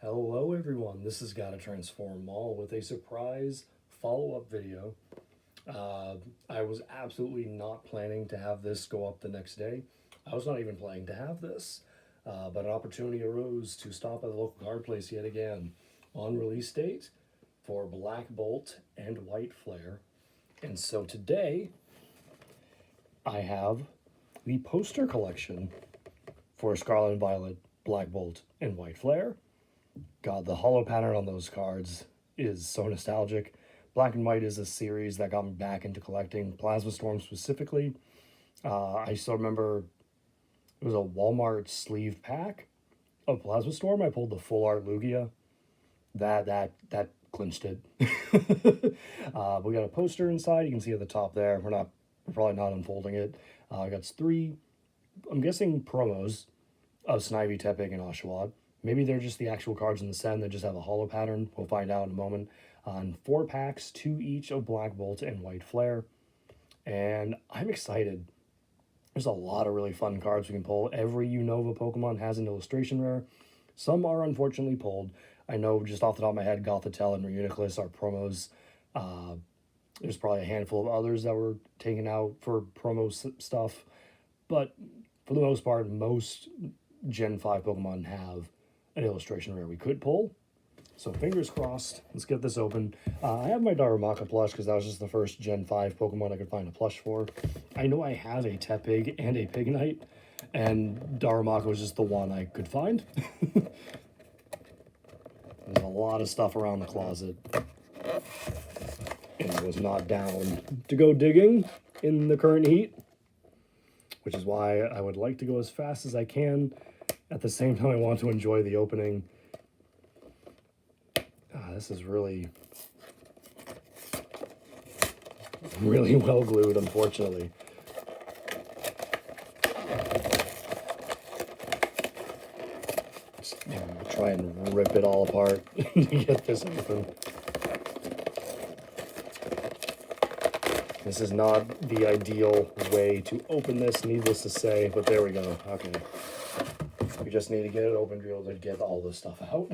Hello everyone, this is Gotta Transform Mall with a surprise follow-up video. I was absolutely not planning to have this go up the next day. I was not even planning to have this, but an opportunity arose to stop at the local card place yet again on release date for Black Bolt and White Flare. And so today, I have the poster collection for Scarlet and Violet, Black Bolt, and White Flare. God, the hollow pattern on those cards is so nostalgic. Black and White is a series that got me back into collecting Plasma Storm specifically. I still remember it was a Walmart sleeve pack of Plasma Storm. I pulled the full art Lugia. That clinched it. But we got a poster inside. You can see at the top there. We're probably not unfolding it. I got three, I'm guessing, promos of Snivy, Tepig, and Oshawott. Maybe they're just the actual cards in the set and they just have a hollow pattern. We'll find out in a moment. On 4 packs, 2 each of Black Bolt and White Flare. And I'm excited. There's a lot of really fun cards we can pull. Every Unova Pokemon has an illustration rare. Some are unfortunately pulled. I know just off the top of my head, Gothitelle and Reuniclus are promos. There's probably a handful of others that were taken out for promo stuff. But for the most part, most Gen 5 Pokemon have an illustration rare we could pull. So fingers crossed. Let's get this open. I have my Darumaka plush because that was just the first Gen 5 Pokemon I could find a plush for. I know I have a Tepig and a Pignite, and Darumaka was just the one I could find. There's a lot of stuff around the closet. And I was not down to go digging in the current heat, which is why I would like to go as fast as I can. At the same time, I want to enjoy the opening. This is really well glued, unfortunately. Just, try and rip it all apart to get this open. This is not the ideal way to open this, needless to say, but there we go. Okay. We just need to get it open to be able to get all this stuff out.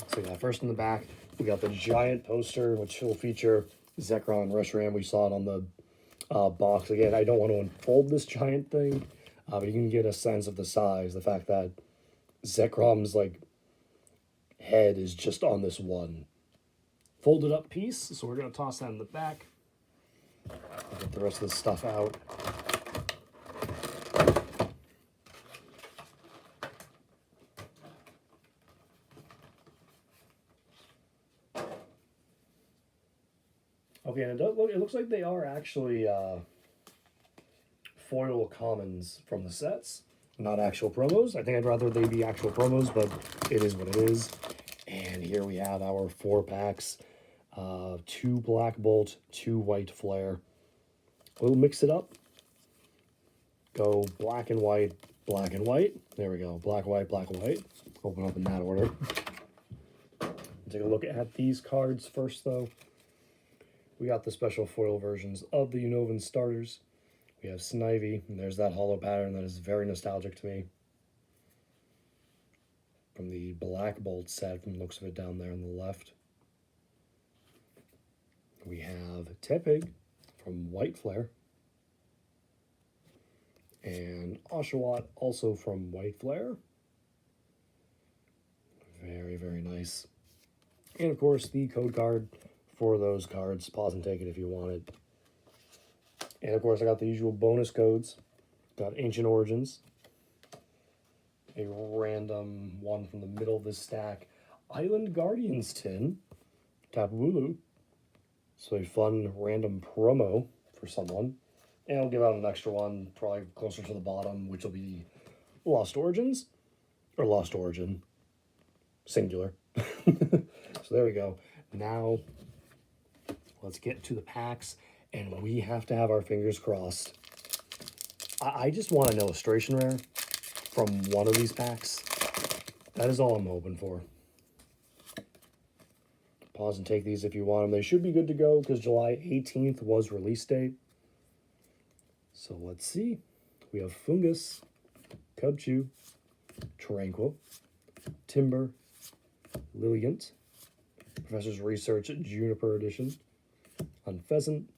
So yeah, first in the back, we got the giant poster, which will feature Zekrom and Reshiram. We saw it on the box. Again, I don't want to unfold this giant thing, but you can get a sense of the size. The fact that Zekrom's head is just on this one folded up piece. So we're going to toss that in the back. Get the rest of the stuff out. Okay, and it looks like they are actually foil commons from the sets, not actual promos. I think I'd rather they be actual promos, but it is what it is. And here we have our 4 packs. 2 Black Bolt, 2 White Flare. We'll mix it up. Go black and white, black and white. There we go. Black, white, black, white. Open up in that order. Take a look at these cards first, though. We got the special foil versions of the Unovan starters. We have Snivy, and there's that hollow pattern that is very nostalgic to me. From the Black Bolt set, from the looks of it down there on the left. We have Tepig from White Flare. And Oshawott also from White Flare. Very, very nice. And of course, the code card for those cards. Pause and take it if you want it. And of course, I got the usual bonus codes. Got Ancient Origins. A random one from the middle of this stack. Island Guardians tin. Tapu Bulu. So a fun random promo for someone. And I'll give out an extra one, probably closer to the bottom, which will be Lost Origins. Or Lost Origin. Singular. So there we go. Now, let's get to the packs, and we have to have our fingers crossed. I just want an illustration rare from one of these packs. That is all I'm hoping for. Pause and take these if you want them. They should be good to go because July 18th was release date. So let's see. We have Fungus, Cubchoo, Tranquil, Timber, Lilligant, Professor's Research Juniper Edition, Unpheasant.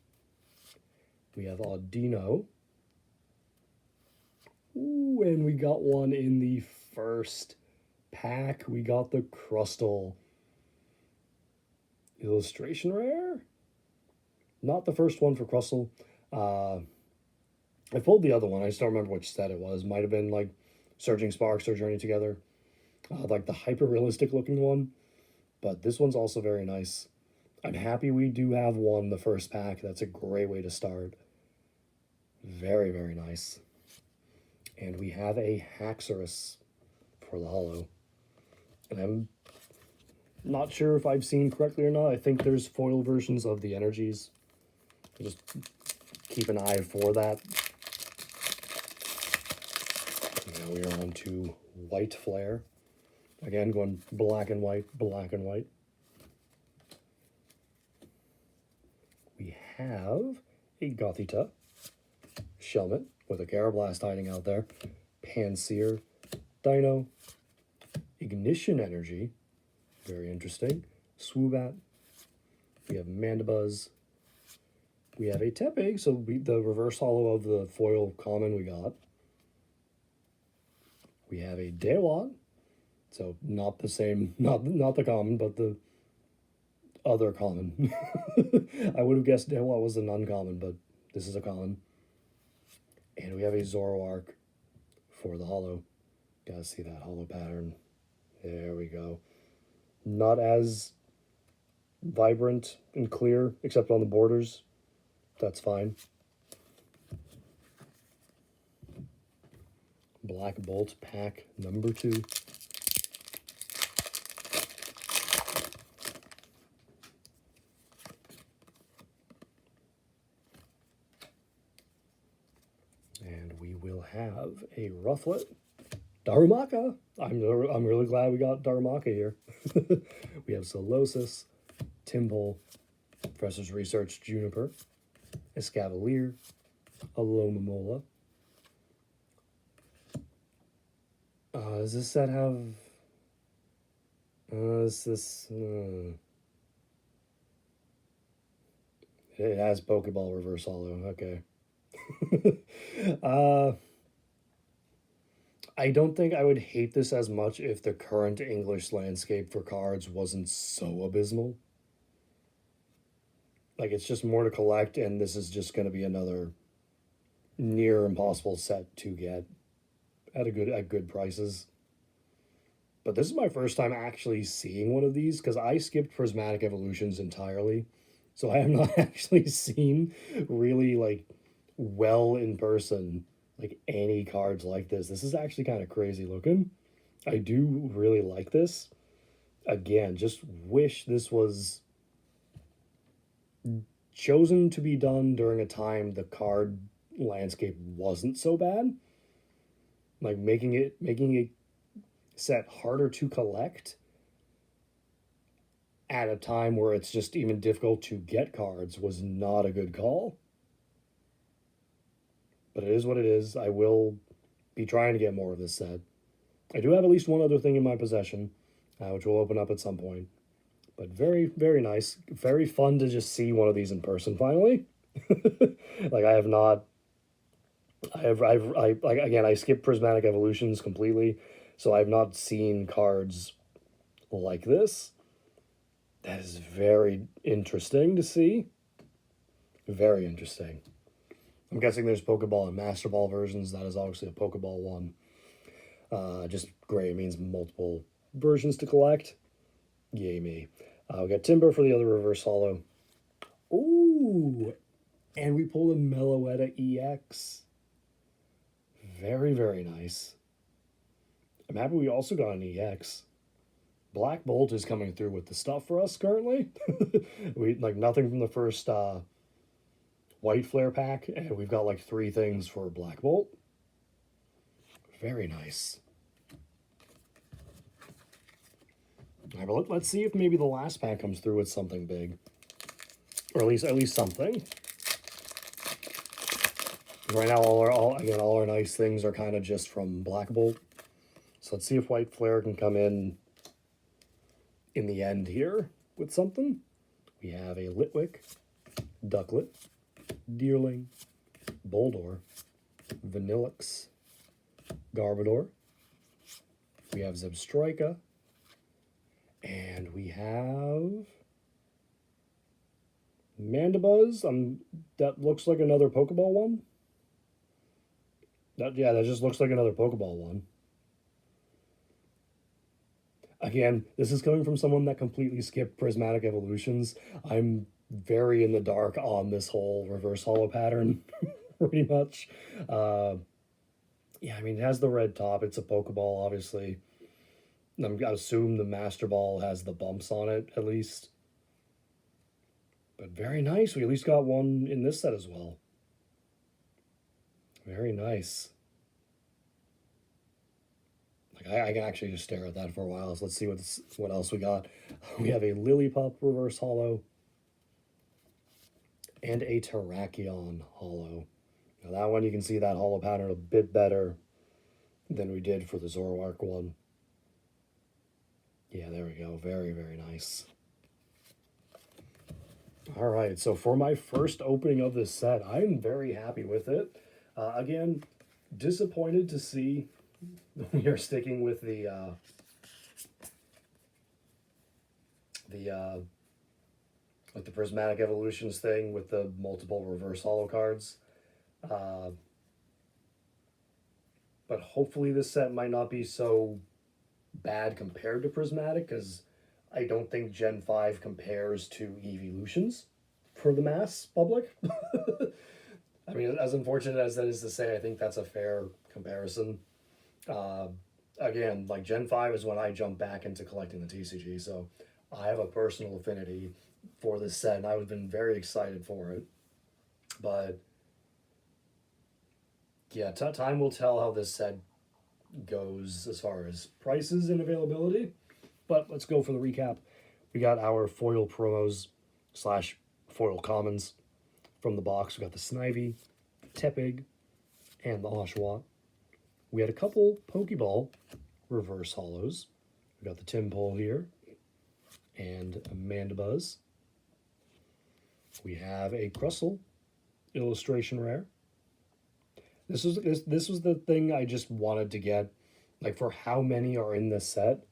We have Audino. Ooh, and we got one in the first pack. We got the Crustal. Illustration rare? Not the first one for Crustal. I pulled the other one. I just don't remember which set it was. Might have been like Surging Sparks or Journey Together. Like the hyper-realistic looking one. But this one's also very nice. I'm happy we do have one the first pack. That's a great way to start. Very, very nice. And we have a Haxorus for the holo. And I'm not sure if I've seen correctly or not. I think there's foil versions of the energies. Just keep an eye for that. Now we are on to White Flare. Again, going black and white, black and white. We have a Gothita, Shelmet with a Carablast hiding out there, Panseer, Dino, Ignition Energy, very interesting, Swoobat, we have Mandibuzz, we have a Tepig, so the reverse holo of the foil common we got. We have a Daewalt, so not the same, not the common, but the other common. I would have guessed Daewalt was an uncommon, but this is a common. And we have a Zoroark for the holo. Gotta see that holo pattern. There we go. Not as vibrant and clear, except on the borders. That's fine. Black Bolt pack number 2. And we will have a Rufflet. Darumaka. I'm really glad we got Darumaka here. We have Solosis, Timble, Professor's Research Juniper, Escavalier, Alomomola. Does this set have... It has Pokeball Reverse Holo. Okay. I don't think I would hate this as much if the current English landscape for cards wasn't so abysmal. Like, it's just more to collect, and this is just going to be another near impossible set to get at good prices. But this is my first time actually seeing one of these, because I skipped Prismatic Evolutions entirely. So I have not actually seen really, like, well in person, like, any cards like this. This is actually kind of crazy looking. I do really like this. Again, just wish this was chosen to be done during a time the card landscape wasn't so bad. Like, making it set harder to collect at a time where it's just even difficult to get cards was not a good call. But it is what it is. I will be trying to get more of this set. I do have at least one other thing in my possession, which will open up at some point. But very, very nice. Very fun to just see one of these in person finally. Like, again, I skipped Prismatic Evolutions completely, so I've not seen cards like this. That is very interesting to see. Very interesting. I'm guessing there's Pokeball and Master Ball versions. That is obviously a Pokeball one. Just gray means multiple versions to collect. Yay me. We got Timber for the other reverse holo. Ooh! And we pulled a Meloetta EX. Very, very nice. I'm happy we also got an EX. Black Bolt is coming through with the stuff for us currently. We like nothing from the first White Flare pack, and we've got like 3 things for Black Bolt. Very nice. All right, but let's see if maybe the last pack comes through with something big, or at least something. Right now, all our nice things are kind of just from Black Bolt. So So let's see if White Flare can come in the end here with something. We have a Litwick, Ducklet, Deerling, Boldor, Vanillix, Garbodor. We have Zebstrika, and we have Mandibuzz. That looks like another Pokeball one. That just looks like another Pokeball one. Again, this is coming from someone that completely skipped Prismatic Evolutions. I'm very in the dark on this whole reverse holo pattern, pretty much. Yeah, I mean, it has the red top. It's a Pokeball, obviously. I assume the Master Ball has the bumps on it, at least. But very nice. We at least got one in this set as well. Very nice. Like I can actually just stare at that for a while. So let's see what else we got. We have a Lillipup reverse holo and a Terrakion holo. Now that one, you can see that holo pattern a bit better than we did for the Zoroark one. Yeah, there we go. Very, very nice. All right, so for my first opening of this set, I'm very happy with it. Again, disappointed to see we are sticking with the Prismatic Evolutions thing with the multiple reverse holo cards. But hopefully this set might not be so bad compared to Prismatic, because I don't think Gen 5 compares to Evolutions for the mass public. I mean, as unfortunate as that is to say, I think that's a fair comparison. Again, like Gen 5 is when I jump back into collecting the TCG, so I have a personal affinity for this set, and I've been very excited for it. But yeah, time will tell how this set goes as far as prices and availability. But let's go for the recap. We got our foil promos / foil commons from the box. We got the Snivy, Tepig, and the Oshawott. We had a couple Pokeball reverse holos. We got the Timpole here and a Mandibuzz. We have a Crustle illustration rare. This was the thing I just wanted to get, like, for how many are in this set,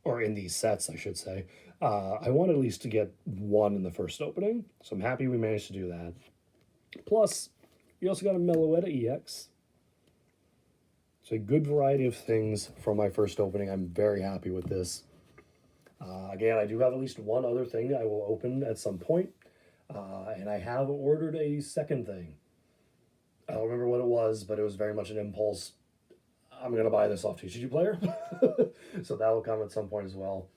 or in these sets, I should say. I wanted at least to get one in the first opening, so I'm happy we managed to do that. Plus, we also got a Meloetta EX. So a good variety of things from my first opening. I'm very happy with this. Again, I do have at least one other thing I will open at some point, and I have ordered a second thing. I don't remember what it was, but it was very much an impulse. I'm going to buy this off TCG Player. So that will come at some point as well.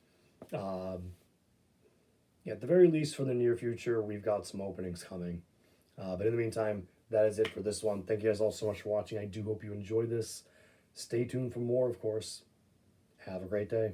Yeah, at the very least, for the near future, we've got some openings coming. But in the meantime, that is it for this one. Thank you guys all so much for watching. I do hope you enjoyed this. Stay tuned for more, of course. Have a great day.